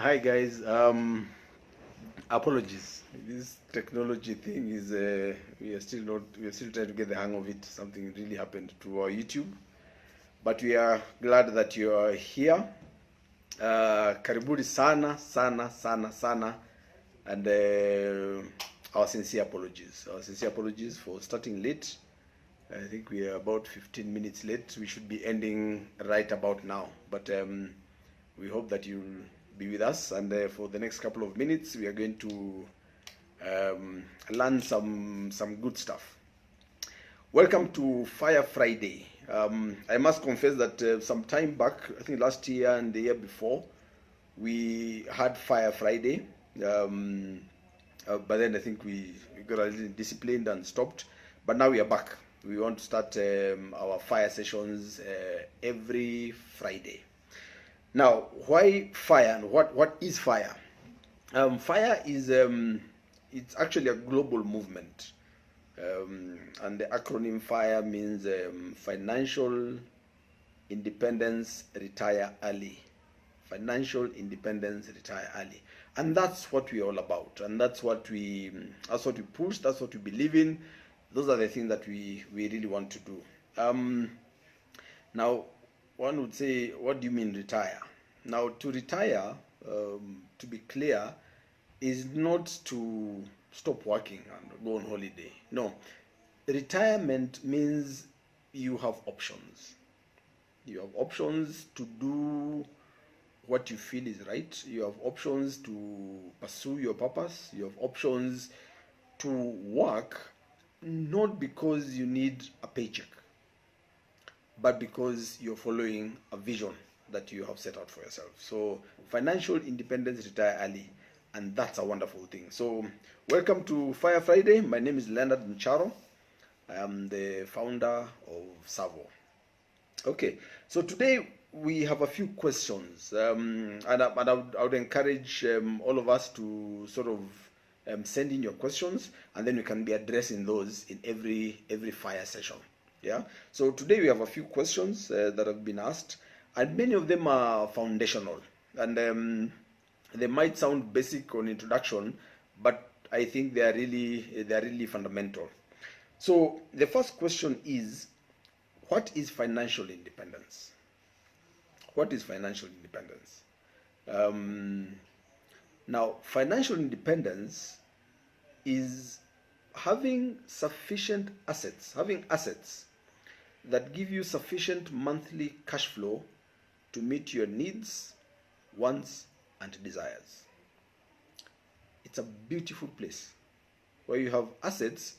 Hi guys, apologies. This technology thing is we are still trying to get the hang of it. Something really happened to our YouTube, but we are glad that you are here. Karibuni sana sana sana sana, and our sincere apologies. Our sincere apologies for starting late. I think we are about 15 minutes late. We should be ending right about now, but we hope that you'll be with us, and for the next couple of minutes we are going to learn some good stuff. Welcome to Fire Friday. I must confess that some time back, I think last year and the year before, we had Fire Friday, but then I think we got a little disciplined and stopped. But now we are back. We want to start our fire sessions every Friday. Now, why fire and what is fire? Fire is it's actually a global movement, and the acronym FIRE means financial independence, retire early. Financial independence, retire early, and that's what we're all about, and that's what we push. That's what we believe in. Those are the things that we really want to do. Now, one would say, what do you mean retire? Now, to retire, to be clear, is not to stop working and go on holiday. No, retirement means you have options. You have options to do what you feel is right. You have options to pursue your purpose. You have options to work not because you need a paycheck, but because you're following a vision that you have set out for yourself. So financial independence, retire early, and that's a wonderful thing. So welcome to Fire Friday. My name is Leonard Mcharo. I am the founder of Savo. Okay, so today we have a few questions, and I would encourage all of us to sort of send in your questions, and then we can be addressing those in every fire session. Yeah. So today we have a few questions that have been asked, and many of them are foundational, and they might sound basic on introduction, but I think they are really fundamental. So the first question is, what is financial independence? What is financial independence? Now, financial independence is having sufficient assets, having assets that give you sufficient monthly cash flow to meet your needs, wants, and desires. It's a beautiful place where you have assets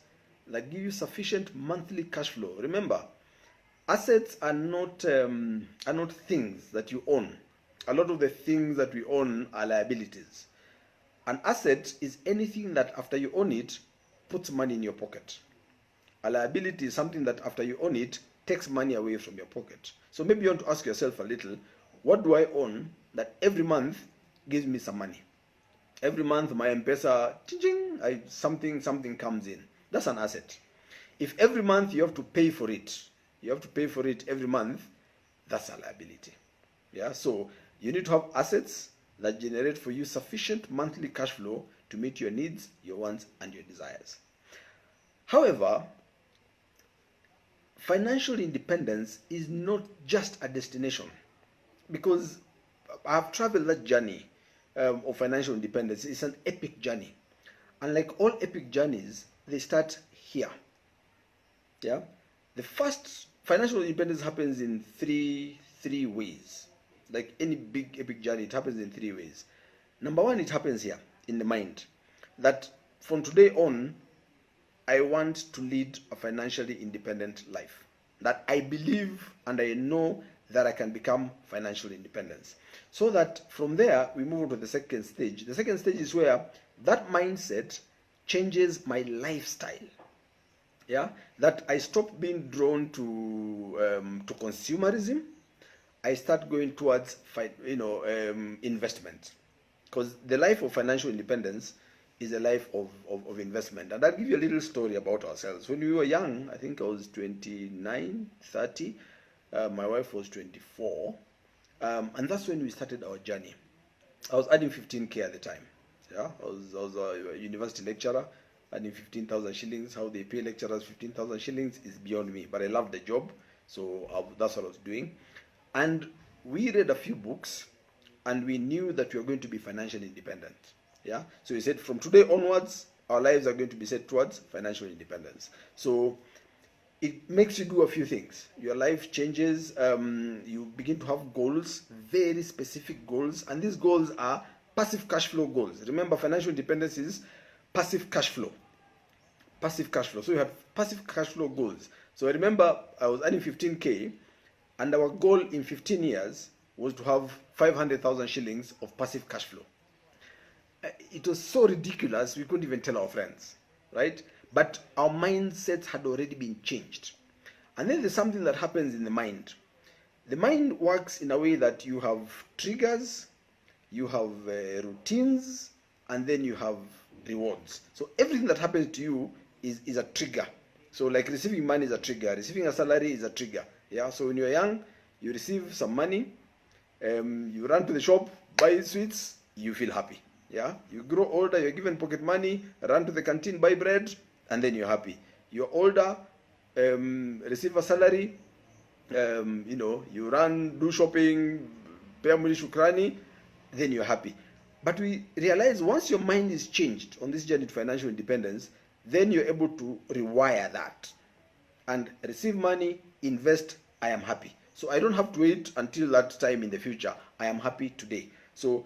that give you sufficient monthly cash flow. Remember, assets are not things that you own. A lot of the things that we own are liabilities. An asset is anything that after you own it, puts money in your pocket. A liability is something that after you own it, takes money away from your pocket. So maybe you want to ask yourself a little, what do I own that every month gives me some money? Every month my M-Pesa, something comes in. That's an asset. If every month you have to pay for it, every month, that's a liability. Yeah, so you need to have assets that generate for you sufficient monthly cash flow to meet your needs, your wants, and your desires. However, financial independence is not just a destination, because I've traveled that journey of financial independence. It's an epic journey, and like all epic journeys, they start here. Yeah, the first financial independence happens in three ways. Like any big epic journey, it happens in three ways. Number one, it happens here in the mind, that from today on, I want to lead a financially independent life. That I believe and I know that I can become financially independent. So that from there, we move on to the second stage. The second stage is where that mindset changes my lifestyle. Yeah, that I stop being drawn to consumerism. I start going towards investment, because the life of financial independence is a life of investment. And I'll give you a little story about ourselves. When we were young, I think I was 29, 30, my wife was 24, and that's when we started our journey. I was earning 15K at the time. Yeah, I was a university lecturer, earning 15,000 shillings. How they pay lecturers 15,000 shillings is beyond me, but I loved the job, so that's what I was doing. And we read a few books, and we knew that we were going to be financially independent. Yeah, so we said from today onwards, our lives are going to be set towards financial independence. So it makes you do a few things. Your life changes. You begin to have goals, very specific goals, and these goals are passive cash flow goals. Remember, financial independence is passive cash flow. Passive cash flow. So you have passive cash flow goals. So I remember I was earning 15K, and our goal in 15 years was to have 500,000 shillings of passive cash flow. It was so ridiculous, we couldn't even tell our friends, right? But our mindsets had already been changed. And then there's something that happens in the mind. The mind works in a way that you have triggers, you have routines, and then you have rewards. So everything that happens to you is a trigger. So like receiving money is a trigger, receiving a salary is a trigger. Yeah. So when you're young, you receive some money, you run to the shop, buy sweets, you feel happy. Yeah. You grow older, you're given pocket money, run to the canteen, buy bread, and then you're happy. You're older, receive a salary, you run, do shopping, pay Amuli Shukrani, then you're happy. But we realize once your mind is changed on this journey to financial independence, then you're able to rewire that and receive money, invest, I am happy. So I don't have to wait until that time in the future. I am happy today. So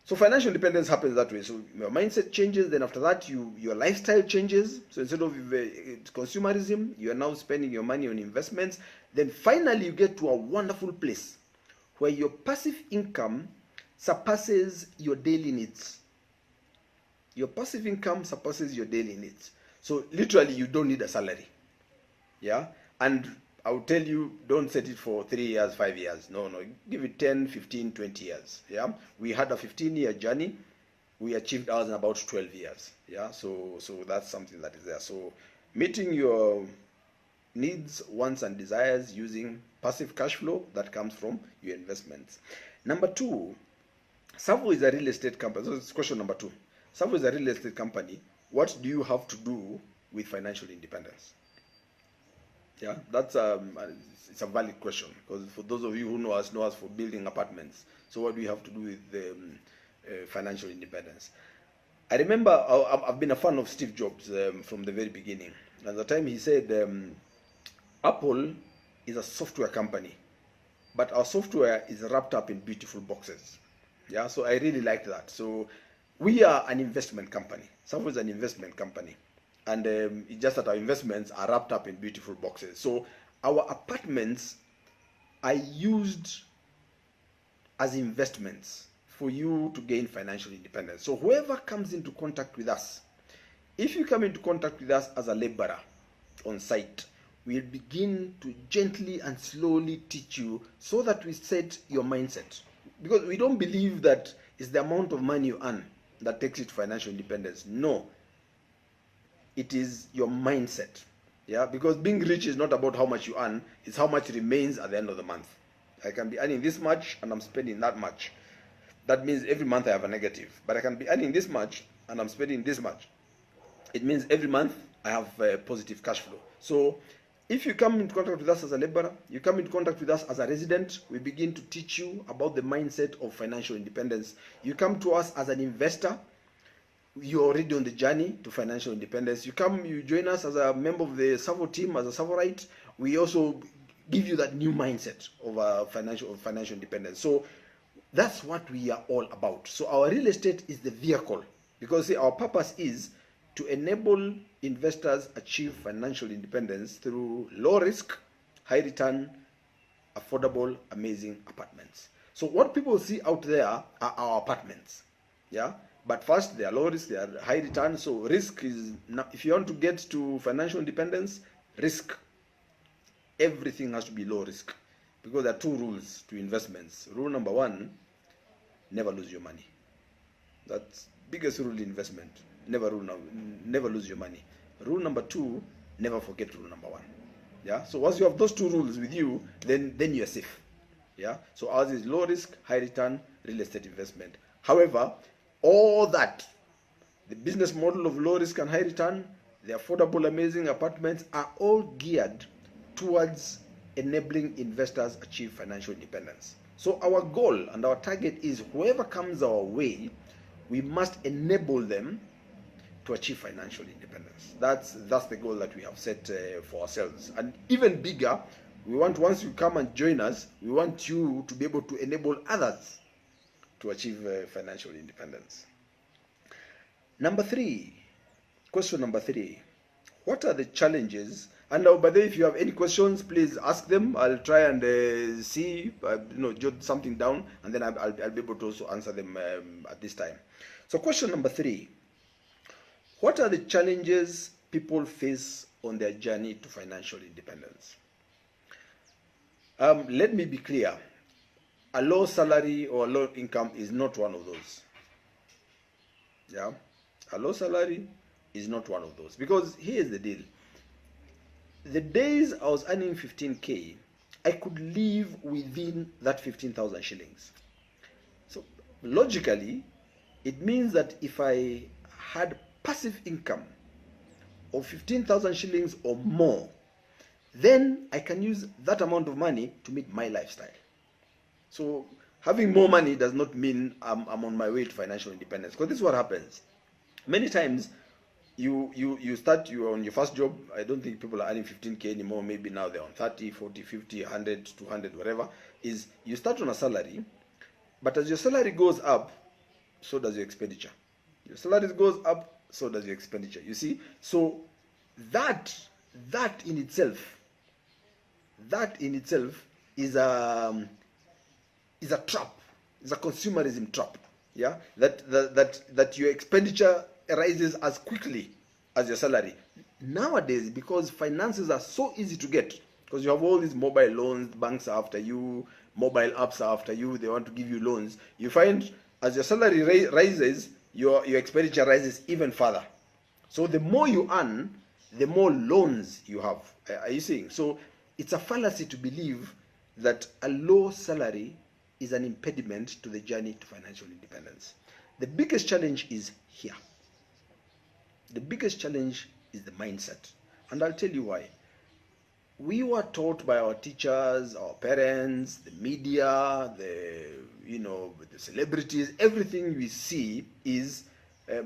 financial independence happens that way. So your mindset changes, then after that your lifestyle changes. So instead of consumerism, you are now spending your money on investments. Then finally you get to a wonderful place where your passive income surpasses your daily needs. Your passive income surpasses your daily needs. So literally you don't need a salary. Yeah? And I will tell you, don't set it for 3 years, 5 years. No. Give it 10, 15, 20 years. Yeah. We had a 15-year journey. We achieved ours in about 12 years. Yeah. So that's something that is there. So meeting your needs, wants, and desires using passive cash flow that comes from your investments. Number 2, Savo is a real estate company. So it's question number 2. Savo is a real estate company. What do you have to do with financial independence? Yeah, that's it's a valid question, because for those of you who know us for building apartments. So what do we have to do with financial independence? I remember I've been a fan of Steve Jobs from the very beginning. At the time he said, Apple is a software company, but our software is wrapped up in beautiful boxes. Yeah, so I really liked that. So we are an investment company. Savo is an investment company. And it's just that our investments are wrapped up in beautiful boxes. So our apartments are used as investments for you to gain financial independence. So whoever comes into contact with us, if you come into contact with us as a laborer on site, we'll begin to gently and slowly teach you so that we set your mindset. Because we don't believe that it's the amount of money you earn that takes you to financial independence. No. It is your mindset. Yeah, because being rich is not about how much you earn, it's how much remains at the end of the month. I can be earning this much and I'm spending that much. That means every month I have a negative. But I can be earning this much and I'm spending this much. It means every month I have a positive cash flow. So if you come into contact with us as a laborer, you come into contact with us as a resident, we begin to teach you about the mindset of financial independence. You come to us as an investor, you're already on the journey to financial independence. You join us as a member of the Savo team, as a Savorite. We also give you that new mindset of financial independence. So that's what we are all about. So our real estate is the vehicle, because see, our purpose is to enable investors achieve financial independence through low risk, high return, affordable, amazing apartments. So what people see out there are our apartments. Yeah. But first, they are low risk, they are high return. So risk is, if you want to get to financial independence, risk. Everything has to be low risk. Because there are 2 rules to investments. Rule number 1, never lose your money. That's biggest rule in investment. Never lose your money. Rule number 2, never forget rule number 1. Yeah. So once you have those 2 rules with you, then you're safe. Yeah. So ours is low risk, high return, real estate investment. However, all that, the business model of low risk and high return, the affordable, amazing apartments, are all geared towards enabling investors achieve financial independence. So our goal and our target is whoever comes our way, we must enable them to achieve financial independence. That's the goal that we have set for ourselves. And even bigger, we want, once you come and join us, we want you to be able to enable others to achieve financial independence. Number 3, question number 3, what are the challenges? And now, by the way, if you have any questions, please ask them. I'll try and see, jot something down, and then I'll be able to also answer them at this time. So question number 3, what are the challenges people face on their journey to financial independence? Let me be clear. A low salary or a low income is not one of those. Yeah, a low salary is not one of those. Because here's the deal. The days I was earning 15K, I could live within that 15,000 shillings. So logically, it means that if I had passive income of 15,000 shillings or more, then I can use that amount of money to meet my lifestyle. So having more money does not mean I'm on my way to financial independence. Because this is what happens. Many times, you are on your first job. I don't think people are earning 15K anymore. Maybe now they're on 30, 40, 50, 100, 200, whatever. Is you start on a salary, but as your salary goes up, so does your expenditure. Your salary goes up, so does your expenditure. You see? So that in itself is a trap. It's a consumerism trap. Yeah, that your expenditure rises as quickly as your salary nowadays, because finances are so easy to get, because you have all these mobile loans, banks are after you, mobile apps are after you, they want to give you loans. You find as your salary rises, your expenditure rises even further. So the more you earn, the more loans you have. Are you seeing? So it's a fallacy to believe that a low salary is an impediment to the journey to financial independence. The biggest challenge is here. The biggest challenge is the mindset. And I'll tell you why. We were taught by our teachers, our parents, the media, the celebrities, everything we see is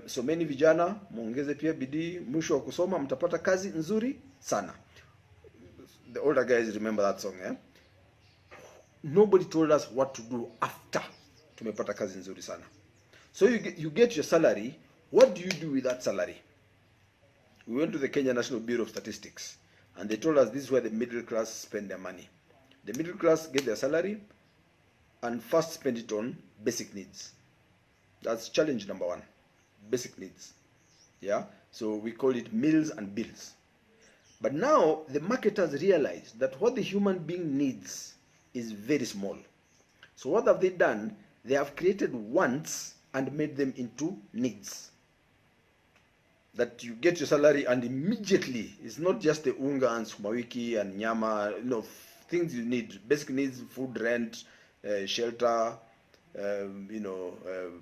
someni vijana, muongeze pia bidii, mwisho wa kusoma mtapata kazi nzuri sana. The older guys remember that song, eh? Nobody told us what to do after tumepata kazi nzuri sana. So you get your salary. What do you do with that salary? We went to the Kenya National Bureau of Statistics, and they told us this is where the middle class spend their money. The middle class get their salary and first spend it on basic needs. That's challenge number 1, basic needs. Yeah, so we call it meals and bills. But now the marketers realize that what the human being needs is very small. So what have they done? They have created wants and made them into needs. That you get your salary and immediately, it's not just the unga and sumawiki and nyama, things you need, basic needs, food, rent, shelter,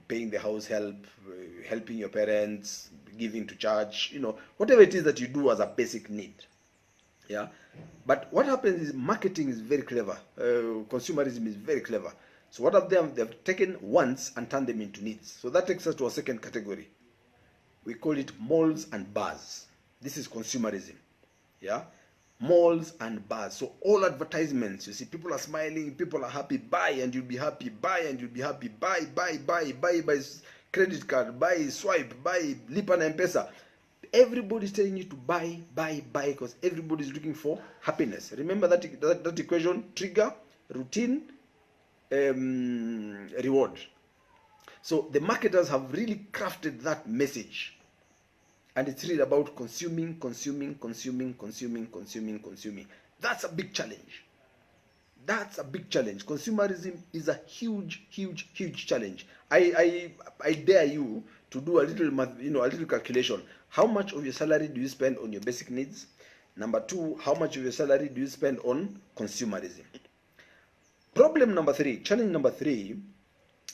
paying the house help, helping your parents, giving to church, whatever it is that you do as a basic need. Yeah, but what happens is marketing is very clever. Consumerism is very clever. So what have they done? They've taken wants and turned them into needs. So that takes us to a second category. We call it malls and bars. This is consumerism. Yeah, malls and bars. So all advertisements, you see, people are smiling, people are happy. Buy and you'll be happy. Buy and you'll be happy. Buy, credit card. Buy, swipe. Buy, Lipa na M-Pesa. Everybody's telling you to buy, because everybody's looking for happiness. Remember that equation: trigger, routine, reward. So the marketers have really crafted that message, and it's really about consuming. That's a big challenge. Consumerism is a huge challenge. I dare you to do a little calculation. How much of your salary do you spend on your basic needs? Number 2, how much of your salary do you spend on consumerism? Challenge number 3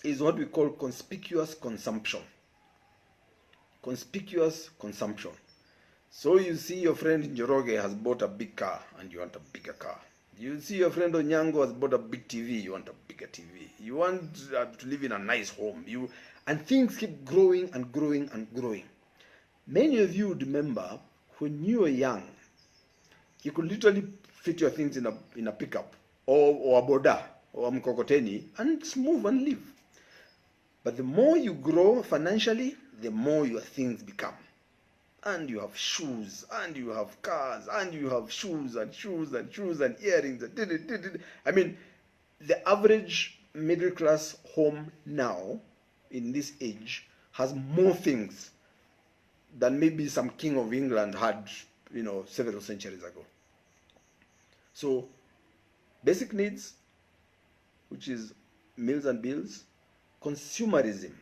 is what we call conspicuous consumption. Conspicuous consumption. So you see your friend Njoroge has bought a big car and you want a bigger car. You see your friend Onyango has bought a big TV, you want a bigger TV. You want to live in a nice home. And things keep growing and growing and growing. Many of you would remember when you were young, you could literally fit your things in a pickup or a boda or a mkokoteni and move and live. But the more you grow financially, the more your things become. And you have shoes, and you have cars, and you have shoes and shoes and shoes and earrings. I mean, the average middle class home now, in this age, has more things than maybe some king of England had, several centuries ago. So, basic needs, which is meals and bills, consumerism,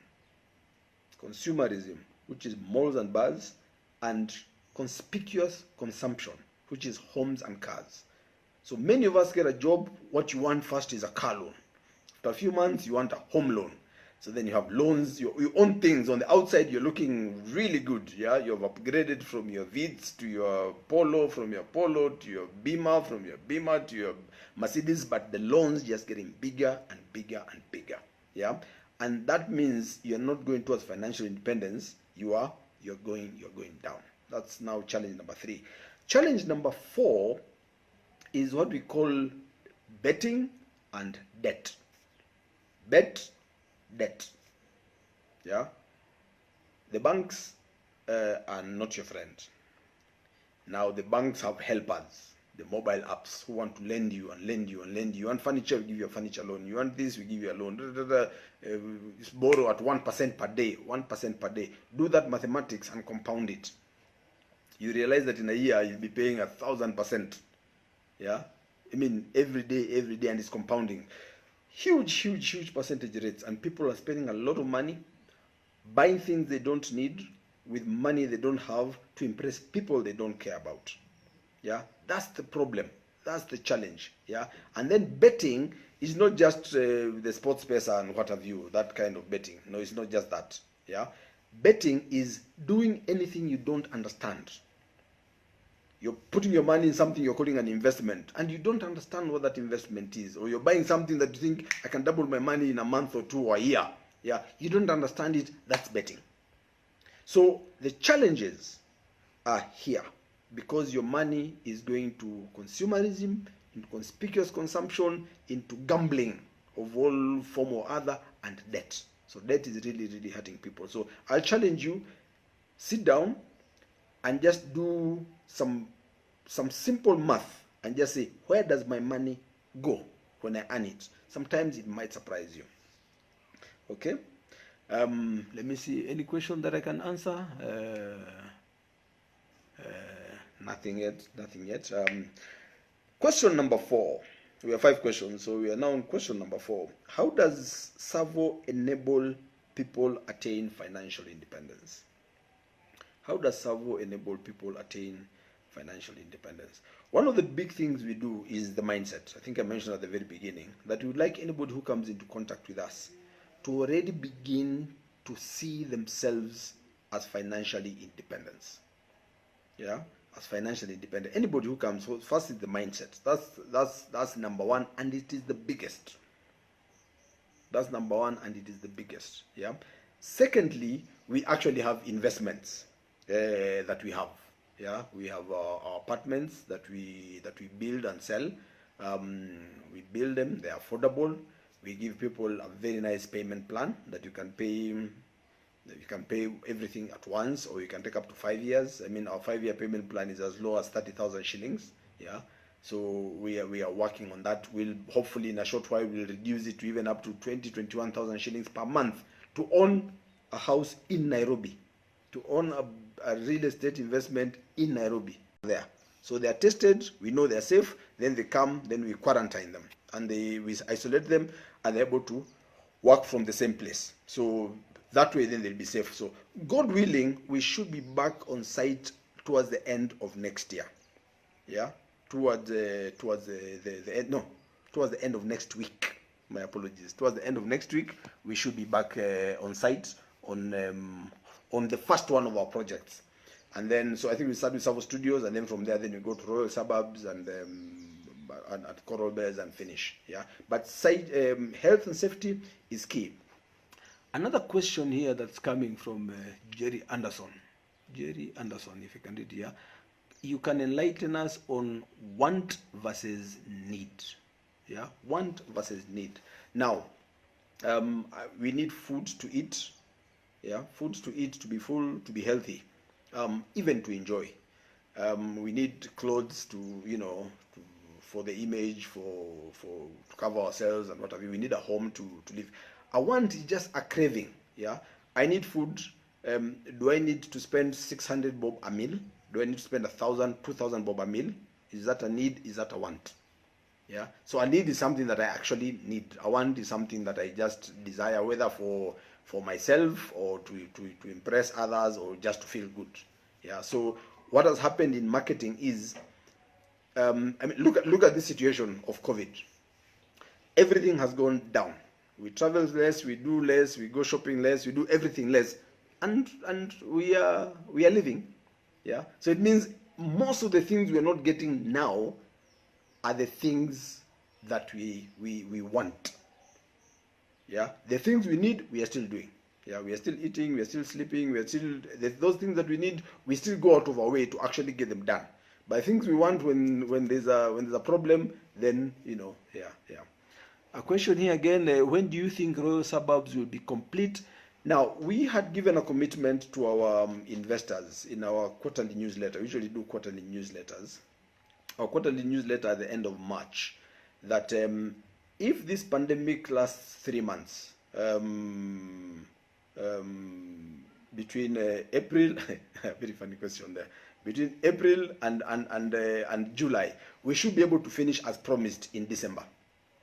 which is malls and bars, and conspicuous consumption, which is homes and cars. So many of us get a job, what you want first is a car loan. After a few months, you want a home loan. So then you have loans, you own things. On the outside, you're looking really good. Yeah, you have upgraded from your Vitz to your Polo, from your Polo to your Beamer, from your Beamer to your Mercedes, but the loans just getting bigger and bigger and bigger. Yeah, and that means you're not going towards financial independence. You're going down. That's now challenge number 3. Challenge number 4 is what we call betting and debt. Bet, debt. Yeah. The banks are not your friend. Now the banks have helpers, the mobile apps who want to lend you and lend you and lend you. You want furniture, we give you a furniture loan. You want this, we give you a loan. Borrow at 1% per day. 1% per day. Do that mathematics and compound it. You realize that in a year you'll be paying 1,000%. Yeah, I mean every day, and it's compounding. Huge percentage rates, and people are spending a lot of money buying things they don't need with money they don't have to impress people they don't care about. Yeah, that's the problem. That's the challenge. Yeah, and then betting is not just the sports pesa and what have you, that kind of betting. No, it's not just that. Yeah, betting is doing anything you don't understand. You're putting your money in something you're calling an investment, and you don't understand what that investment is, or you're buying something that you think I can double my money in a month or 2 or a year. Yeah, you don't understand it. That's betting. So the challenges are here because your money is going to consumerism, into conspicuous consumption, into gambling of one form or other, and debt. So debt is really hurting people. So I'll challenge you, sit down and just do some simple math and just say, where does my money go when I earn it? Sometimes it might surprise you. Okay? Let me see, any question that I can answer? Nothing yet. Question number 4. We have 5 questions, so we are now on question number 4. How does Savo enable people attain financial independence? How does Savo enable people attain financial independence? One of the big things we do is the mindset. I think I mentioned at the very beginning that we would like anybody who comes into contact with us to already begin to see themselves as financially independent. Yeah, as financially independent. Anybody who comes, first is the mindset. That's number 1, and it is the biggest. That's number 1, and it is the biggest. Yeah. Secondly, we actually have investments that we have. Yeah, we have our apartments that we build and sell. We build them; they're affordable. We give people a very nice payment plan that you can pay. You can pay everything at once, or you can take up to 5 years. I mean, our 5-year payment plan is as low as 30,000 shillings. Yeah, so we are working on that. We'll hopefully in a short while we'll reduce it to even up to 21,000 shillings per month to own a house in Nairobi, to own a real estate investment in Nairobi there. So they are tested, we know they are safe, then they come, then we quarantine them, and we isolate them, and they're able to work from the same place. So that way then they'll be safe. So God willing, we should be back on site towards the end of next year. Yeah, towards the end of next week. My apologies. Towards the end of next week, we should be back on site on the first one of our projects. And then, so I think we start with Savo Studios, and then from there, then we go to Royal Suburbs and at Coral Bears and finish. Yeah, but site health and safety is key. Another question here that's coming from Jerry Anderson. Jerry Anderson, if you can read here, you can enlighten us on want versus need. Yeah, want versus need. Now, we need food to eat. Yeah, food to eat, to be full, to be healthy, even to enjoy. We need clothes to, you know, for the image, to cover ourselves and what have you. We need a home to live. A want is just a craving. Yeah, I need food. Do I need to spend 600 bob a meal? Do I need to spend 1,000, 2,000 bob a meal? Is that a need? Is that a want? Yeah. So a need is something that I actually need. A want is something that I just desire, whether for myself or to impress others or just to feel good. Yeah. So what has happened in marketing is, I mean, look at this situation of COVID. Everything has gone down. We travel less, we do less, we go shopping less, we do everything less, and we are living. Yeah. So it means most of the things we are not getting now are the things that we want. Yeah. The things we need, we are still doing. Yeah. We are still eating, we are still sleeping, we are still, those things that we need, we still go out of our way to actually get them done. But things we want when there's a problem, then, you know, yeah. A question here again, when do you think Royal Suburbs will be complete? Now, we had given a commitment to our investors in our quarterly newsletter. We usually do quarterly newsletters. Our quarterly newsletter at the end of March, that if this pandemic lasts 3 months, between April, very funny question there, between April and July, we should be able to finish as promised in December.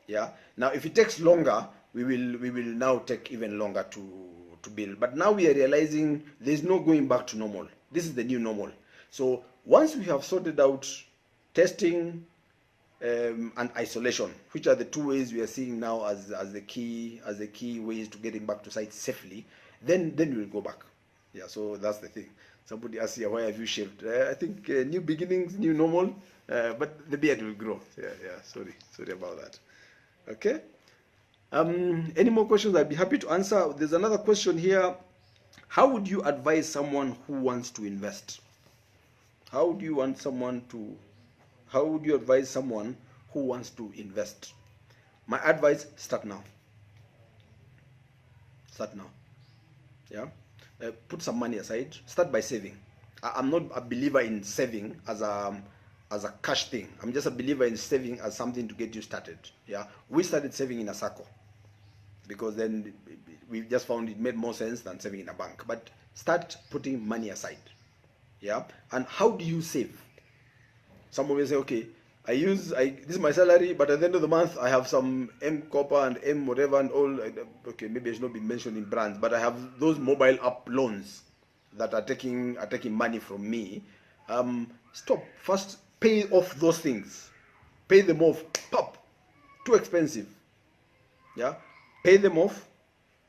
Yeah. Now, if it takes longer, we will now take even longer to build. But now we are realizing there's no going back to normal. This is the new normal. So once we have sorted out testing and isolation, which are the two ways we are seeing now as the key ways to getting back to sites safely, then we will go back. Yeah. So that's the thing. Somebody asked here, why have you shaved? I think new beginnings, new normal, but the beard will grow. Yeah. Sorry about that. Okay. Any more questions? I'd be happy to answer. There's another question here. How would you advise someone who wants to invest? How would you advise someone who wants to invest? My advice: start now. Start now. Yeah. Put some money aside. Start by saving. I'm not a believer in saving as a cash thing. I'm just a believer in saving as something to get you started. Yeah, we started saving in a circle because then we just found it made more sense than saving in a bank. But start putting money aside. Yeah. And how do you save? Some of you say, okay, this is my salary, but at the end of the month I have some M Copper and M whatever and all. Okay, maybe I should not be mentioning brands, but I have those mobile app loans that are taking money from me. Stop. First, pay off those things. Pay them off. Pop. Too expensive. Yeah. Pay them off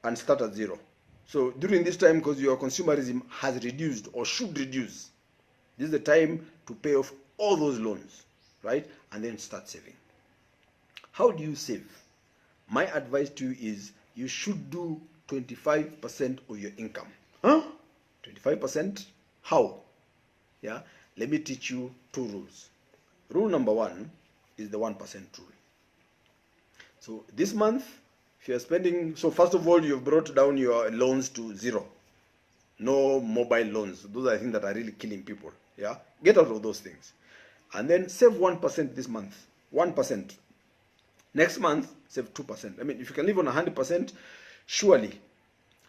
and start at zero. So during this time, because your consumerism has reduced or should reduce, this is the time to pay off all those loans, right? And then start saving. How do you save? My advice to you is you should do 25% of your income. Huh? 25%? How? Yeah. Let me teach you 2 rules. Rule number 1 is the 1% rule. So this month, if you are spending, so first of all, you've brought down your loans to 0. No mobile loans. Those are things that are really killing people. Yeah. Get out of those things. And then save 1% this month. 1%. Next month, save 2%. I mean, if you can live on 100%, surely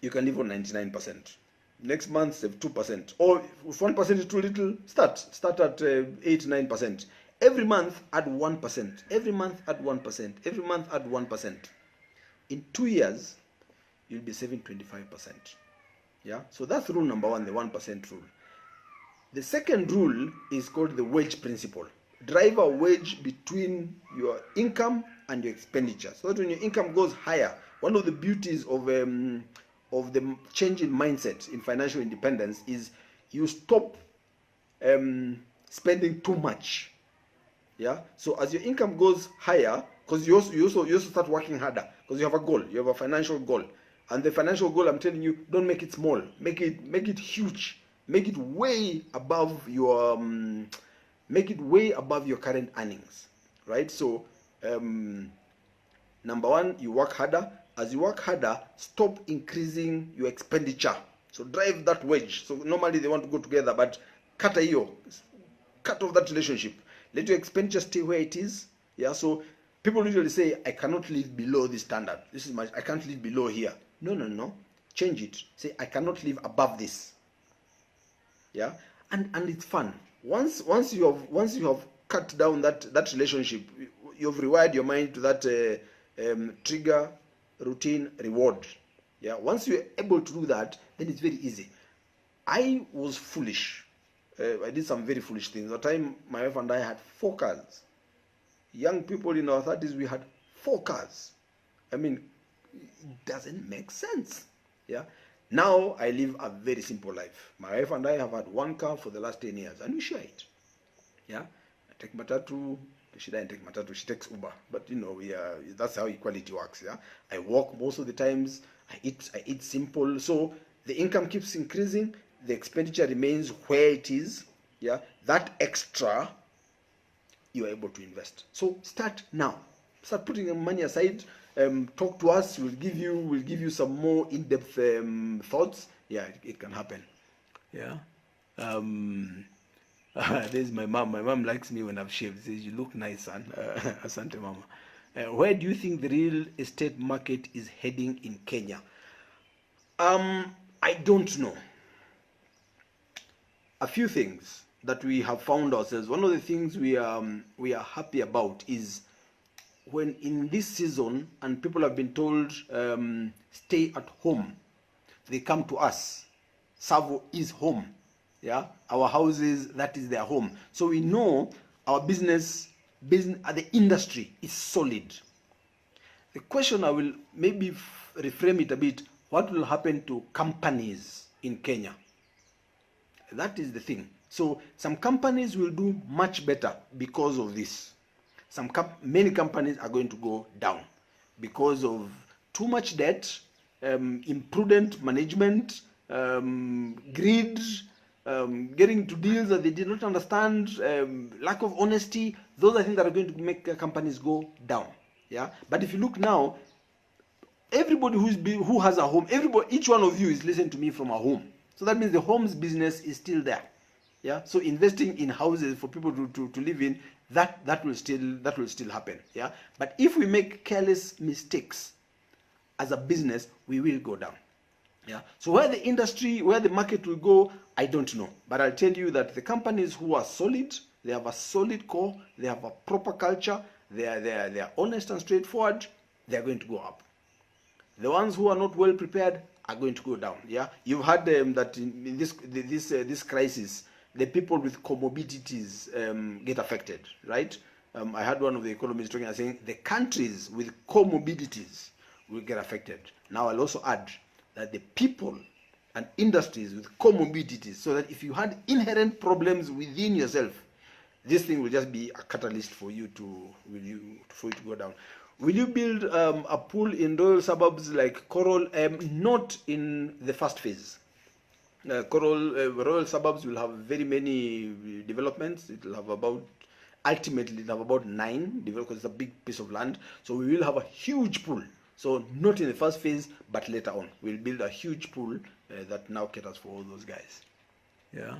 you can live on 99%. Next month, save 2%. Or if 1% is too little, start at 8-9%. Every month, add 1%. Every month, add 1%. Every month, add 1%. In 2 years, you'll be saving 25%. Yeah. So that's rule number 1, the 1% rule. The second rule is called the wage principle. Drive a wedge between your income and your expenditure. So that when your income goes higher, one of the beauties of the change in mindset in financial independence is you stop spending too much. Yeah. So as your income goes higher, because you also start working harder because you have a goal, you have a financial goal, and the financial goal, I'm telling you, don't make it small, make it huge, make it way above your current earnings, right? So number one, you work harder. As you work harder, stop increasing your expenditure. So drive that wedge. So normally they want to go together, but cut off that relationship. Let your expenditure stay where it is. Yeah. So people usually say, I cannot live below this standard. I can't live below here. No. Change it. Say, I cannot live above this. Yeah. And it's fun. Once you have cut down that relationship, you've rewired your mind to that trigger, routine, reward. Yeah. Once you're able to do that, then it's very easy. I was foolish. I did some very foolish things. At the time, my wife and I had 4 cars. Young people in our 30s, we had 4 cars. I mean, it doesn't make sense. Yeah. Now I live a very simple life. My wife and I have had 1 car for the last 10 years, and we share it. Yeah. I take matatu. She doesn't take matatu. She takes Uber. But that's how equality works. Yeah. I walk most of the times. I eat simple. So the income keeps increasing. The expenditure remains where it is. Yeah. That extra, you are able to invest. So start now. Start putting the money aside. Talk to us. We'll give you some more in-depth thoughts. Yeah, it can happen. Yeah. There's my mom. My mom likes me when I've shaved. Says, "You look nice, son." Asante, mama. Where do you think the real estate market is heading in Kenya? I don't know. A few things that we have found ourselves. One of the things we are happy about is when in this season and people have been told stay at home, they come to us. Savo is home. Yeah, our houses, that is their home. So we know our business, the industry is solid. The question, I will maybe reframe it a bit. What will happen to companies in Kenya? That is the thing. So some companies will do much better because of this. Many companies are going to go down because of too much debt, imprudent management, greed, getting to deals that they did not understand, lack of honesty. Those are things that are going to make companies go down. Yeah. But if you look now, everybody who has a home, each one of you is listening to me from a home. So that means the homes business is still there. Yeah. So investing in houses for people to live in, that will still happen. Yeah. But if we make careless mistakes as a business, we will go down. Yeah. So where the market will go, I don't know. But I'll tell you that the companies who are solid, they have a solid core, they have a proper culture, they are honest and straightforward, they are going to go up. The ones who are not well prepared are going to go down. Yeah. You've heard that in this crisis, the people with comorbidities get affected, right? I had one of the economists talking and saying the countries with comorbidities will get affected. Now I'll also add that the people and industries with comorbidities, so that if you had inherent problems within yourself, this thing will just be a catalyst for you to go down. Will you build a pool in royal suburbs like Coral? Not in the first phase. Royal suburbs will have very many developments. Ultimately it'll have about 9 because it's a big piece of land. So we will have a huge pool. So not in the first phase, but later on. We'll build a huge pool that now caters for all those guys. Yeah.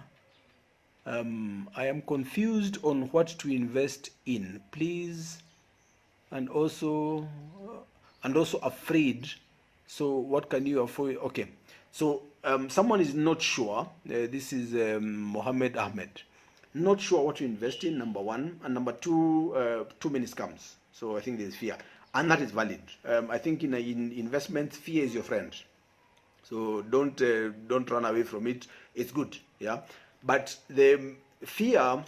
I am confused on what to invest in, please. And also afraid. So what can you afford? Okay. So someone is not sure. This is Mohammed Ahmed. Not sure what to invest in, number one. And number two, too many scams. So I think there's fear. And that is valid. I think in investment, fear is your friend. So don't run away from it. It's good. Yeah. But the fear,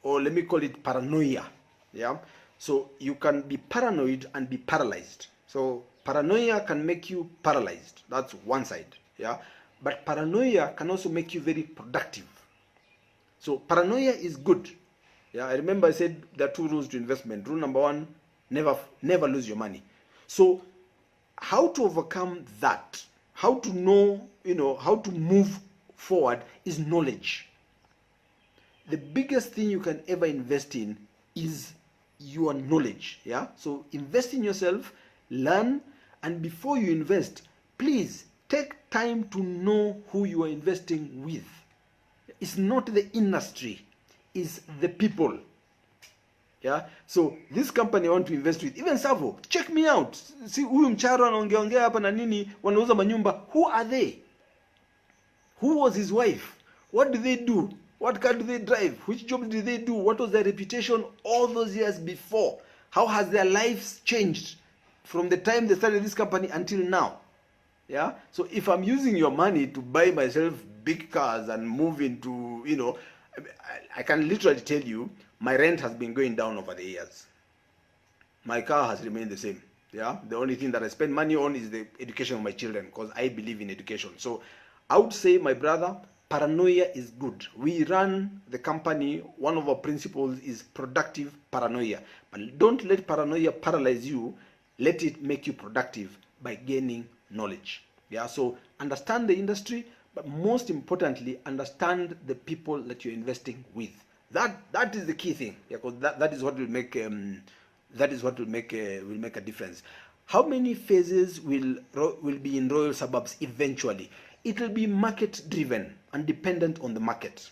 or let me call it paranoia. Yeah. So you can be paranoid and be paralyzed. So paranoia can make you paralyzed. That's one side. Yeah. But paranoia can also make you very productive. So paranoia is good. Yeah. I remember I said there are two rules to investment. Rule number one, never lose your money. So how to overcome that, how to know, how to move forward is knowledge. The biggest thing you can ever invest in is your knowledge. Yeah. So invest in yourself, learn, and before you invest, please take time to know who you are investing with. It's not the industry, it's the people. Yeah. So this company I want to invest with, even Savo, check me out. See huyu mcharo anaongea hapa na nini, wanauza manyumba. Who are they? Who was his wife? What do they do? What car do they drive? Which job did they do? What was their reputation all those years before? How has their lives changed from the time they started this company until now? Yeah. So if I'm using your money to buy myself big cars and move into, I can literally tell you, my rent has been going down over the years. My car has remained the same. Yeah. The only thing that I spend money on is the education of my children, because I believe in education. So I would say, my brother, paranoia is good. We run the company, one of our principles is productive paranoia. But don't let paranoia paralyze you. Let it make you productive by gaining knowledge. Yeah, so understand the industry, but most importantly, understand the people that you're investing with. That is the key thing. Yeah, because that is what will make will make a difference. How many phases will be in Royal Suburbs eventually? It will be market driven and dependent on the market.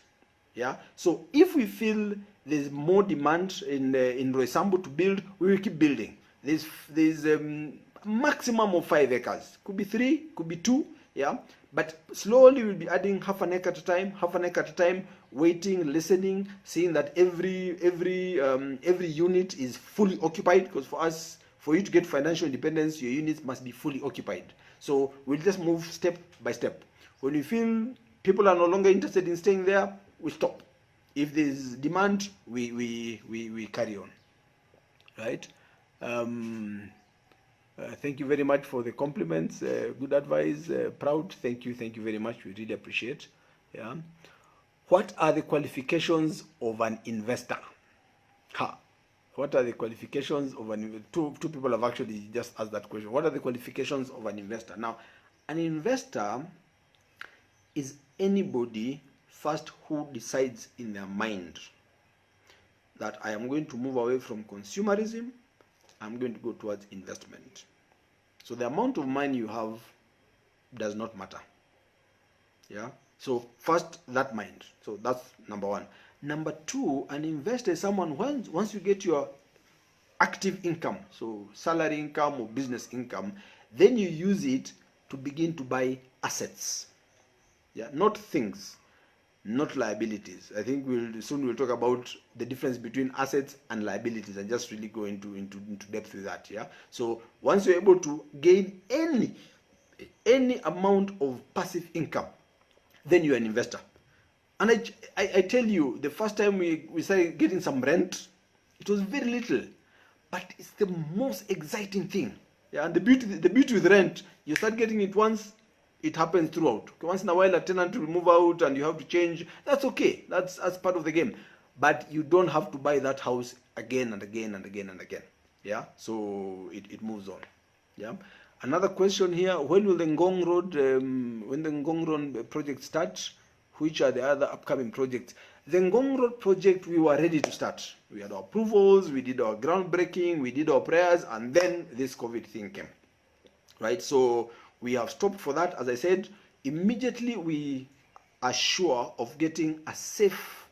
Yeah. So if we feel there's more demand in Roysambu to build, we will keep building. There's maximum of 5 acres. Could be 3, could be 2. Yeah. But slowly we'll be adding half an acre at a time, waiting, listening, seeing that every unit is fully occupied, because for you to get financial independence, your units must be fully occupied. So we'll just move step by step. When we feel people are no longer interested in staying there, we stop. If there's demand, we carry on. Right? Thank you very much for the compliments. Good advice. Proud. Thank you very much. We really appreciate. Yeah. What are the qualifications of an investor? What are the qualifications of an investor? Two people have actually just asked that question. What are the qualifications of an investor? Now, an investor is anybody first who decides in their mind that I am going to move away from consumerism, I'm going to go towards investment. So the amount of money you have does not matter. Yeah. So first, that mind. So that's number one. Number two, an investor is someone, once you get your active income, so salary income or business income, then you use it to begin to buy assets. Yeah, not things, not liabilities. I think we'll talk about the difference between assets and liabilities and just really go into depth with that. Yeah. So once you're able to gain any amount of passive income, then you're an investor. And I tell you, the first time we started getting some rent, it was very little, but it's the most exciting thing. Yeah, and the beauty with rent, you start getting it once, it happens throughout. Once in a while, a tenant will move out and you have to change. That's okay. That's part of the game. But you don't have to buy that house again and again and again and again. Yeah, so it moves on. Yeah. Another question here: when will the Ngong Road project start? Which are the other upcoming projects? The Ngong Road project, we were ready to start. We had our approvals, we did our groundbreaking, we did our prayers, and then this COVID thing came. Right? So we have stopped for that. As I said, immediately we are sure of getting a safe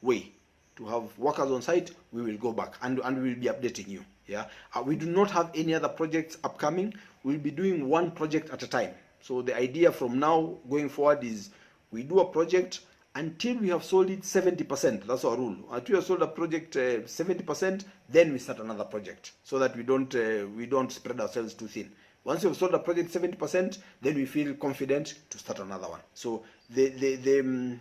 way to have workers on site, we will go back and we will be updating you. Yeah. We do not have any other projects upcoming. We'll be doing one project at a time. So the idea from now going forward is we do a project until we have sold it 70%. That's our rule. Until we have sold a project 70%, then we start another project, so that we don't spread ourselves too thin. Once you've sold a project 70%, then we feel confident to start another one. So the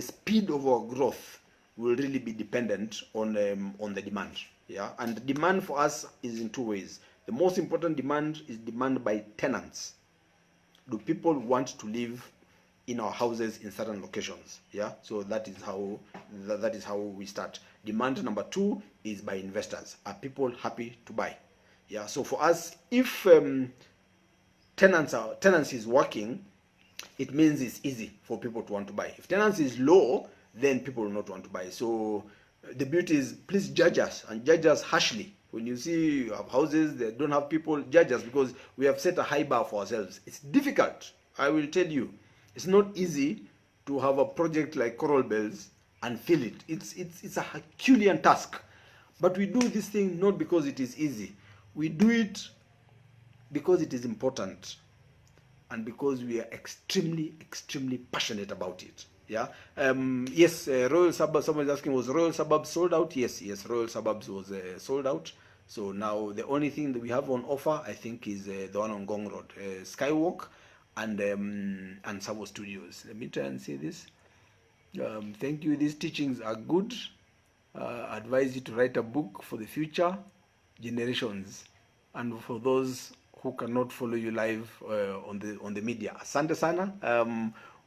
speed of our growth will really be dependent on the demand. Yeah, and demand for us is in two ways. The most important demand is demand by tenants. Do people want to live in our houses in certain locations? Yeah, so that is how we start. Demand number two is by investors. Are people happy to buy? Yeah, so for us, if tenancy is working, it means it's easy for people to want to buy. If tenancy is low, then people will not want to buy. So the beauty is, please judge us, and judge us harshly. When you see you have houses that don't have people, judge us, because we have set a high bar for ourselves. It's difficult, I will tell you. It's not easy to have a project like Coral Bells and fill it. It's a Herculean task. But we do this thing not because it is easy. We do it because it is important, and because we are extremely passionate about it. Yeah. Yes, Royal Suburbs, someone is asking, was Royal Suburbs sold out? Yes, Royal Suburbs was sold out. So now the only thing that we have on offer, I think, is the one on Gong Road, Skywalk and Savo Studios. Let me try and say this. Thank you, these teachings are good. Advise you to write a book for the future generations, and for those who cannot follow you live on the media. Asante sana.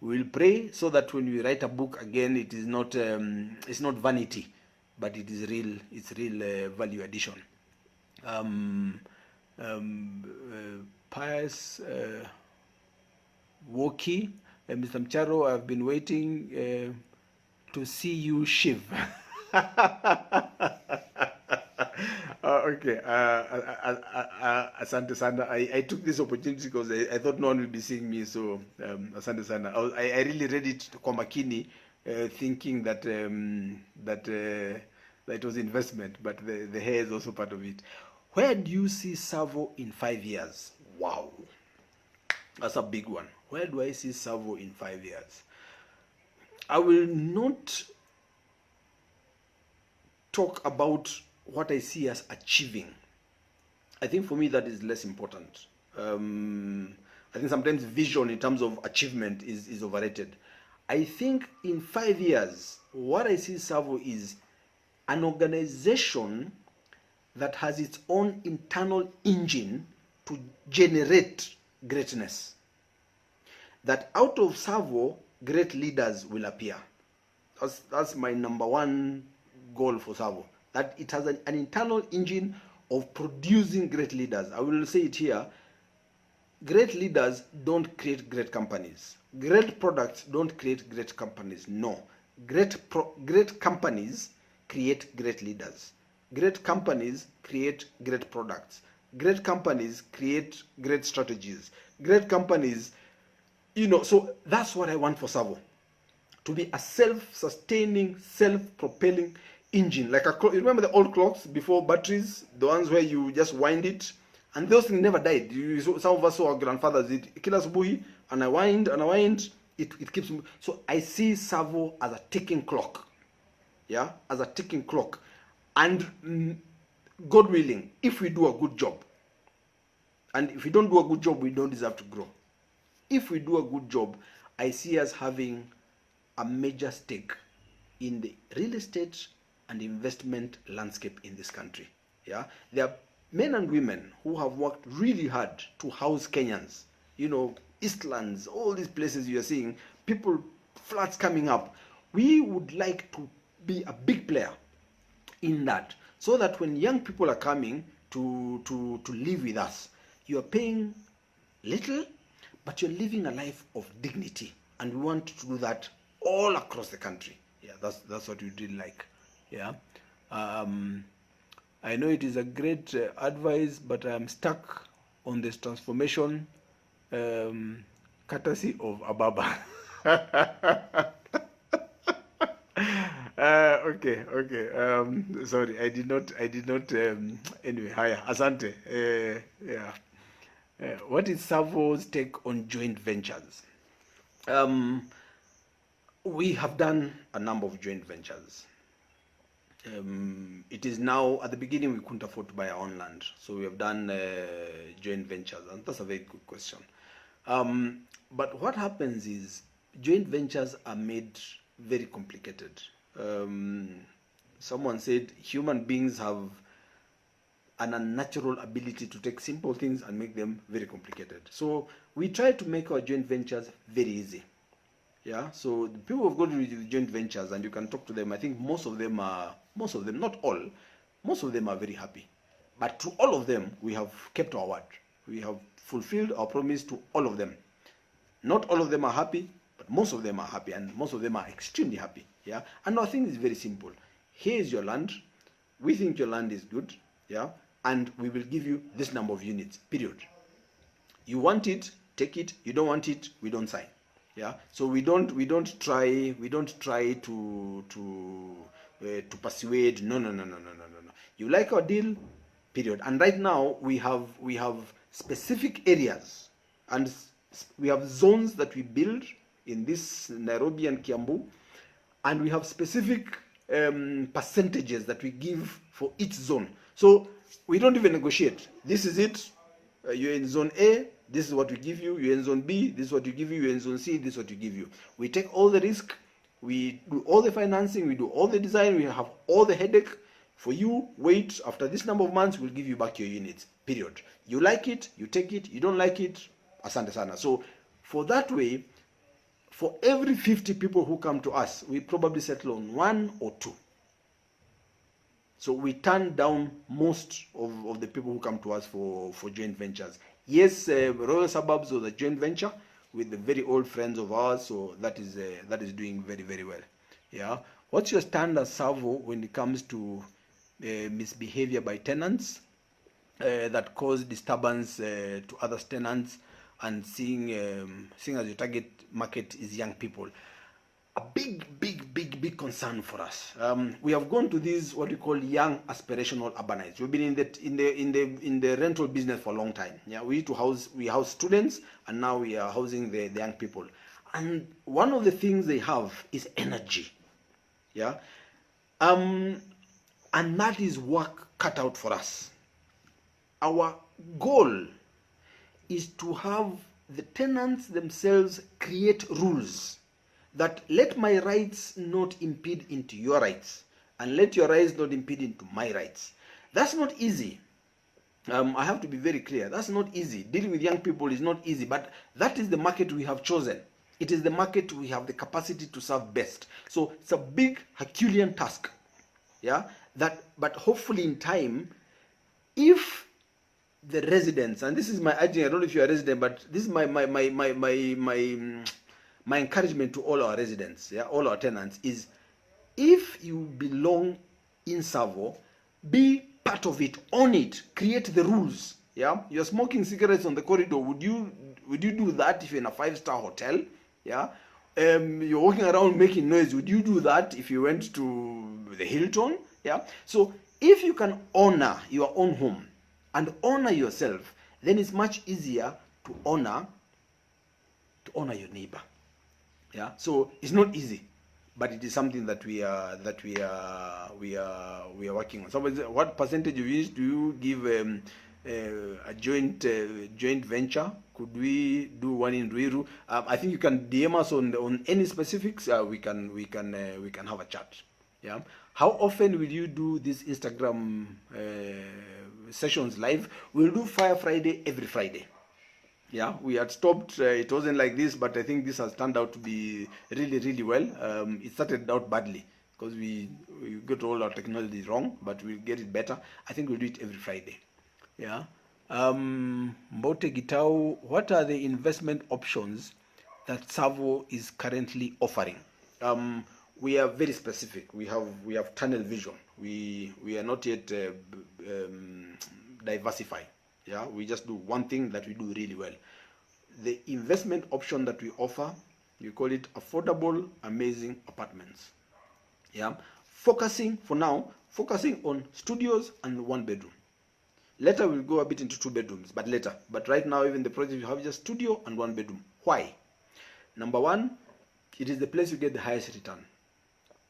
We'll pray so that when we write a book again, it is not it's not vanity, but it is real. It's real value addition. Pius Woki, Mr. Mcharo, I've been waiting to see you, Shiv. Okay, Asante Sana. I took this opportunity because I thought no one will be seeing me, so Asante Sana. I really read it kwa makini, thinking that that it was investment, but the hair is also part of it. Where do you see Savo in 5 years? Wow, that's a big one. Where do I see Savo in 5 years? I will not talk about what I see as achieving. I think for me that is less important. I think sometimes vision in terms of achievement is overrated. I think in 5 years, what I see Savo is an organization that has its own internal engine to generate greatness. That out of Savo, great leaders will appear. That's my number one goal for Savo. That it has an internal engine of producing great leaders. I will say it here. Great leaders don't create great companies. Great products don't create great companies. No. Great companies create great leaders. Great companies create great products. Great companies create great strategies. Great companies, so that's what I want for Savo. To be a self-sustaining, self-propelling engine. Like you remember the old clocks before batteries, the ones where you just wind it, and those things never died. Some of us saw our grandfathers, it kila subuhi, and I wind, it keeps moving. So I see Savo as a ticking clock. Yeah, as a ticking clock. And God willing, if we do a good job, and if we don't do a good job, we don't deserve to grow. If we do a good job, I see us having a major stake in the real estate and investment landscape in this country. Yeah, there are men and women who have worked really hard to house Kenyans. Eastlands, all these places you are seeing, people, flats coming up. We would like to be a big player in that, so that when young people are coming to live with us, you are paying little, but you're living a life of dignity, and we want to do that all across the country. Yeah, that's what we did like. Yeah, I know it is a great advice, but I'm stuck on this transformation, courtesy of Ababa. Okay. Sorry, I did not. Anyway, higher. Asante. Yeah. What is Savo's take on joint ventures? We have done a number of joint ventures. It is now, at the beginning, we couldn't afford to buy our own land, so we have done joint ventures, and that's a very good question. But what happens is joint ventures are made very complicated Someone said human beings have an unnatural ability to take simple things and make them very complicated. So we try to make our joint ventures very easy. Yeah, so the people who've gone with joint ventures, and you can talk to them, I think most of them, not all, most of them are very happy. But to all of them, we have kept our word. We have fulfilled our promise to all of them. Not all of them are happy, but most of them are happy, and most of them are extremely happy. Yeah, and our thing is very simple. Here is your land. We think your land is good. Yeah, and we will give you this number of units. Period. You want it, take it. You don't want it, we don't sign. Yeah, so we don't try to persuade. No. You like our deal, period. And right now we have specific areas, and we have zones that we build in this Nairobi and Kiambu, and we have specific percentages that we give for each zone. So we don't even negotiate. This is it. You're in zone A, this is what we give you. You're in zone B, this is what we give you. You're in zone C, this is what we give you. We take all the risk, we do all the financing, we do all the design, we have all the headache. For you, wait, after this number of months, we'll give you back your units, period. You like it, you take it. You don't like it, asante sana. So for that way, for every 50 people who come to us, we probably settle on 1 or 2. So we turn down most of the people who come to us for joint ventures. Yes, Royal Suburbs was a joint venture with the very old friends of ours, so that is doing very, very well. Yeah. What's your stand as Savo when it comes to misbehavior by tenants that cause disturbance to other tenants, and seeing as your target market is young people? A big concern for us. We have gone to these what we call young aspirational urbanites. We've been in the rental business for a long time. Yeah, we house students, and now we are housing the young people. And one of the things they have is energy. Yeah, and that is work cut out for us. Our goal is to have the tenants themselves create rules that let my rights not impede into your rights, and let your rights not impede into my rights. That's not easy. I have to be very clear. That's not easy. Dealing with young people is not easy, but that is the market we have chosen. It is the market we have the capacity to serve best. So it's a big Herculean task. Yeah, but hopefully in time, if the residents, and this is my urging, I don't know if you're a resident, but this is my encouragement to all our residents, yeah, all our tenants, is if you belong in Savo, be part of it, own it, create the rules. Yeah, you're smoking cigarettes on the corridor. Would you do that if you're in a 5-star hotel? Yeah, you're walking around making noise. Would you do that if you went to the Hilton? Yeah, so if you can honor your own home and honor yourself, then it's much easier to honor your neighbor. Yeah, so it's not easy, but it is something that we are working on. Somebody said, what percentage of units do you give a joint venture? Could we do one in Ruiru? I think you can DM us on any specifics. We can have a chat. Yeah. How often will you do these Instagram sessions live? We'll do Fire Friday every Friday. Yeah, we had stopped. It wasn't like this, but I think this has turned out to be really, really well. It started out badly because we got all our technology wrong, but we'll get it better. I think we'll do it every Friday. Yeah. Mbote Gitau, what are the investment options that Savo is currently offering? We are very specific. We have tunnel vision. We are not yet diversified. Yeah, we just do one thing that we do really well. The investment option that we offer, we call it affordable, amazing apartments. Yeah, focusing on studios and 1 bedroom. Later we'll go a bit into 2 bedrooms, but later. But right now, even the project we have just studio and 1 bedroom. Why? Number one, it is the place you get the highest return.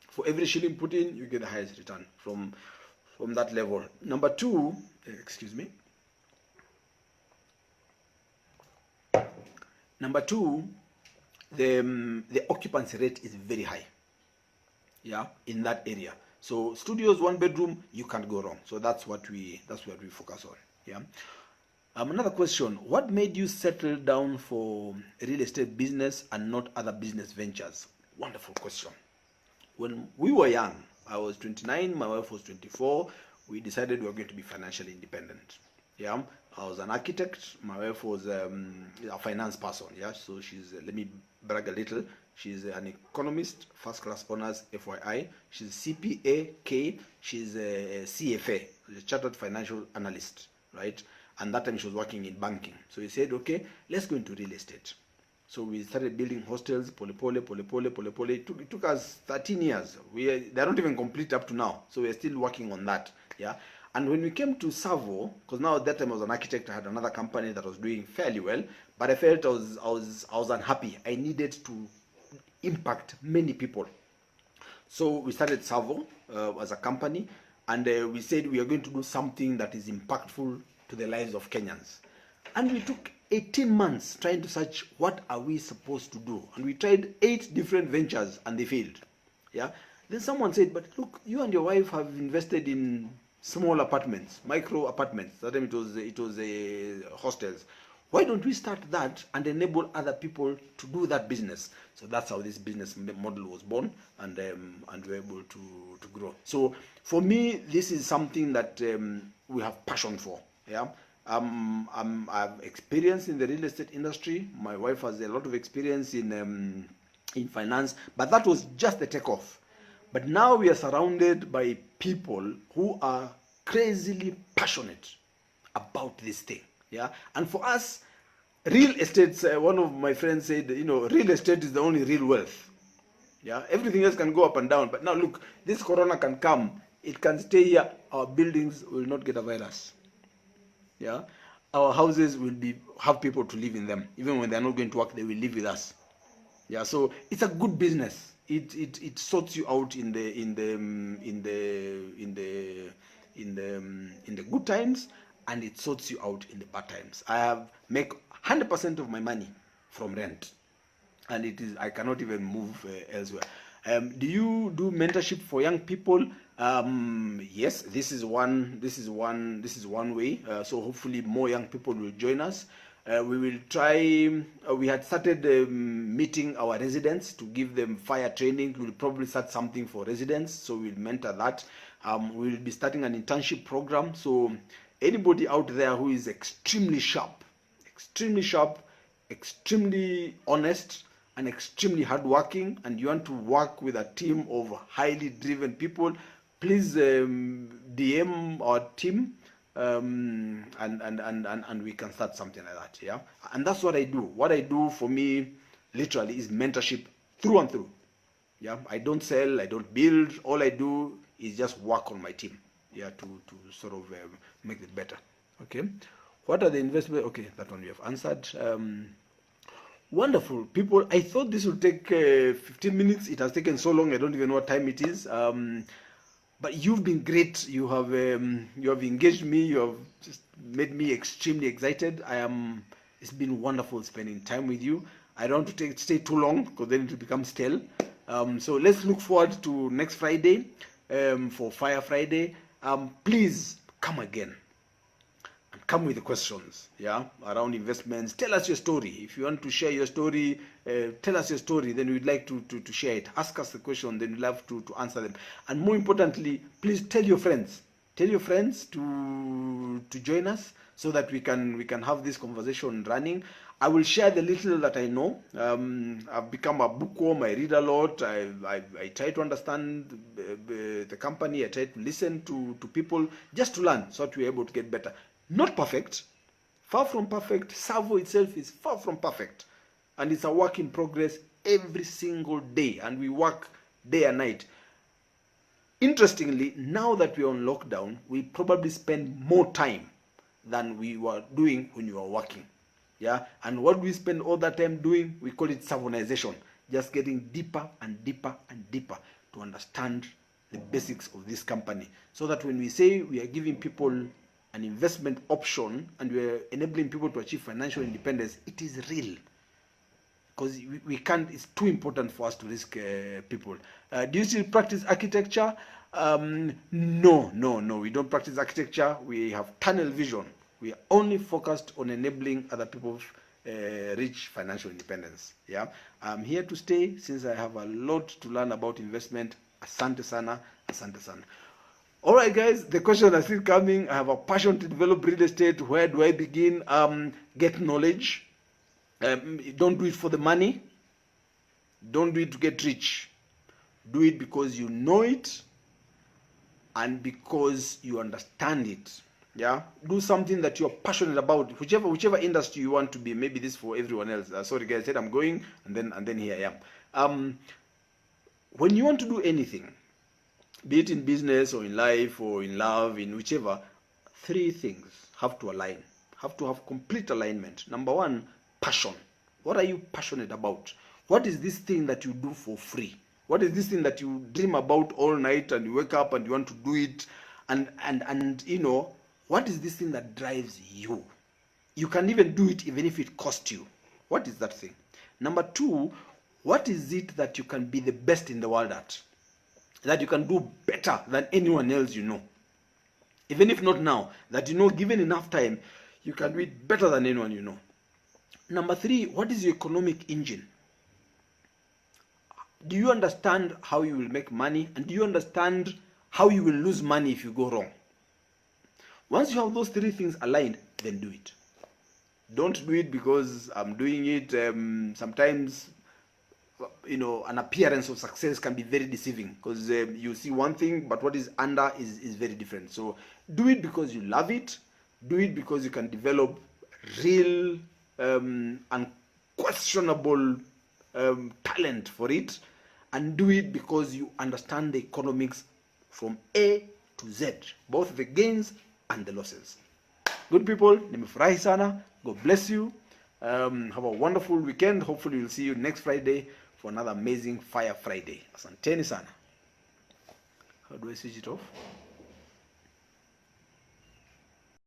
For every shilling put in, you get the highest return from that level. Number two, excuse me. Number two, the occupancy rate is very high. yeah, in that area. So studios, one bedroom, you can't go wrong. So that's what we focus on. Yeah. Another question: what made you settle down for real estate business and not other business ventures? Wonderful question. When we were young, I was 29, my wife was 24. We decided we were going to be financially independent. Yeah, I was an architect. My wife was a finance person. Yeah, so she's let me brag a little. She's an economist, first class honors, FYI. She's CPA K. She's a CFA, a chartered financial analyst, right? And that time she was working in banking. So we said, okay, let's go into real estate. So we started building hostels, polepole. It took us 13 years. They're not even complete up to now. So we're still working on that. Yeah. And when we came to Savo, because now at that time I was an architect, I had another company that was doing fairly well, but I felt I was unhappy. I needed to impact many people. So we started Savo as a company, and we said we are going to do something that is impactful to the lives of Kenyans. And we took 18 months trying to search what are we supposed to do. And we tried 8 different ventures and they failed. Yeah. Then someone said, but look, you and your wife have invested in small apartments, micro apartments. That time it was hostels. Why don't we start that and enable other people to do that business? So that's how this business model was born, and we're able to grow. So for me, this is something that we have passion for. Yeah. I've experience in the real estate industry. My wife has a lot of experience in finance, but that was just the takeoff. But now we are surrounded by people who are crazily passionate about this thing. Yeah, and for us, real estate. One of my friends said, real estate is the only real wealth. Yeah, everything else can go up and down. But now look, this corona can come. It can stay here. Our buildings will not get a virus. Yeah, our houses will have people to live in them. Even when they're not going to work, they will live with us. Yeah, so it's a good business. It sorts you out in the good times, and it sorts you out in the bad times. I have make 100% of my money from rent, and I cannot even move elsewhere. Do you do mentorship for young people? Yes, this is one way. So hopefully more young people will join us. We will try. We had started meeting our residents to give them fire training. We'll probably start something for residents, so we'll mentor that. We'll be starting an internship program. So anybody out there who is extremely sharp, extremely honest, and extremely hardworking, and you want to work with a team of highly driven people, please DM our team, and we can start something like that. Yeah, and that's what I do. What I do for me, literally, is mentorship through and through. Yeah, I don't sell, I don't build. All I do is just work on my team. Yeah, to sort of make it better. Okay, what are the investment? Okay, that one we have answered. Wonderful people. I thought this would take 15 minutes. It has taken so long. I don't even know what time it is. But you've been great. You have engaged me. You have just made me extremely excited. It's been wonderful spending time with you. I don't want to stay too long because then it will become stale. So let's look forward to next Friday for Fire Friday. Please come again. Come with the questions, yeah, around investments. Tell us your story. If you want to share your story, tell us your story. Then we'd like to share it. Ask us the question. Then we'd love to answer them. And more importantly, please tell your friends. Tell your friends to join us so that we can have this conversation running. I will share the little that I know. I've become a bookworm. I read a lot. I try to understand the company. I try to listen to people just to learn so that we're able to get better. Not perfect, far from perfect. Savo itself is far from perfect, and it's a work in progress every single day, and we work day and night. Interestingly, now that we're on lockdown, we probably spend more time than we were doing when we were working. Yeah, and what we spend all that time doing, we call it Savonization, just getting deeper and deeper and deeper to understand the basics of this company, so that when we say we are giving people an investment option and we're enabling people to achieve financial independence, it is real. because we can't. It's too important for us to risk people. Do you still practice architecture? No. We don't practice architecture. We have tunnel vision. We are only focused on enabling other people reach financial independence. Yeah, I'm here to stay since I have a lot to learn about investment. Asante sana, asante sana. All right, guys, the questions are still coming. I have a passion to develop real estate. Where do I begin? Get knowledge. Don't do it for the money. Don't do it to get rich. Do it because you know it and because you understand it. Yeah, do something that you're passionate about, whichever industry you want to be. Maybe this for everyone else. Sorry, guys, I said I'm going, and then here I am. When you want to do anything, be it in business or in life or in love, in whichever, three things have to align. Have to have complete alignment. Number one, passion. What are you passionate about? What is this thing that you do for free? What is this thing that you dream about all night and you wake up and you want to do it? And you know, what is this thing that drives you? You can even do it even if it costs you. What is that thing? Number two, what is it that you can be the best in the world at? That you can do better than anyone else you know. Even if not now, that you know, given enough time, you can do it better than anyone you know. Number three, what is your economic engine? Do you understand how you will make money? And do you understand how you will lose money if you go wrong? Once you have those three things aligned, then do it. Don't do it because I'm doing it. Sometimes, you know, an appearance of success can be very deceiving because you see one thing, but what is under is very different. So do it because you love it. Do it because you can develop real, unquestionable talent for it. And do it because you understand the economics from A to Z, both the gains and the losses. Good people, nimefurahi sana. God bless you. Have a wonderful weekend. Hopefully we'll see you next Friday for another amazing Fire Friday. Asanteni sana. How do I switch it off?